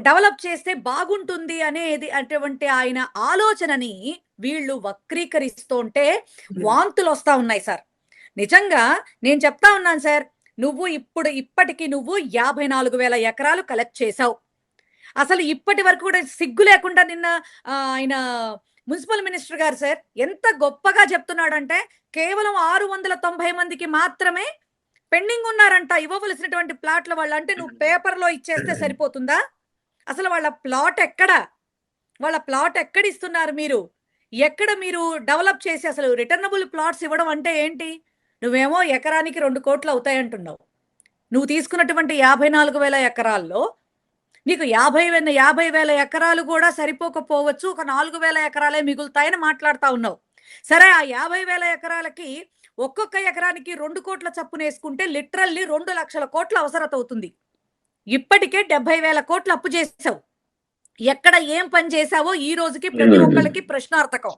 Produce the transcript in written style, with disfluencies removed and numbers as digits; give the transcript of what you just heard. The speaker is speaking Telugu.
డెవలప్ చేస్తే బాగుంటుంది అనేది అటువంటి ఆయన ఆలోచనని వీళ్ళు వక్రీకరిస్తుంటే హ్మ్. వాంతులొస్తా ఉన్నాయి సార్. నిజంగా నేను చెప్తా ఉన్నాను సార్. ఇప్పటికి నువ్వు 54,000 ఎకరాలు కలెక్ట్ చేశావు. అసలు ఇప్పటి వరకు కూడా సిగ్గు లేకుండా నిన్న ఆయన మున్సిపల్ మినిస్టర్ గారు సార్ ఎంత గొప్పగా చెప్తున్నాడంటే కేవలం 690 మందికి మాత్రమే పెండింగ్ ఉన్నారంట ఇవ్వవలసినటువంటి ప్లాట్ల వాళ్ళు. అంటే నువ్వు పేపర్‌లో ఇచ్చేస్తే సరిపోతుందా? అసలు వాళ్ళ ప్లాట్ ఎక్కడ? వాళ్ళ ప్లాట్ ఎక్కడ ఇస్తున్నారు మీరు? ఎక్కడ మీరు డెవలప్ చేసి అసలు రిటర్నబుల్ ప్లాట్స్ ఇవ్వడం అంటే ఏంటి? నువ్వేమో ఎకరానికి 2,00,00,000 అవుతాయంటున్నావు. నువ్వు తీసుకున్నటువంటి 54,000 ఎకరాల్లో నీకు 50,000 ఎకరాలు కూడా సరిపోకపోవచ్చు. ఒక 4,000 ఎకరాలే మిగులుతాయని మాట్లాడుతా ఉన్నావు. సరే ఆ 50,000 ఎకరాలకి ఒక్కొక్క ఎకరానికి 2,00,00,000 చప్పునేసుకుంటే లిటరల్లీ 2,00,00,000 అవసరత అవుతుంది. ఇప్పటికే 70,000 అప్పు చేశావు. ఎక్కడ ఏం పని చేశావో ఈ రోజుకి ప్రతి హ్మ్. ఒక్కళ్ళకి ప్రశ్నార్థకం.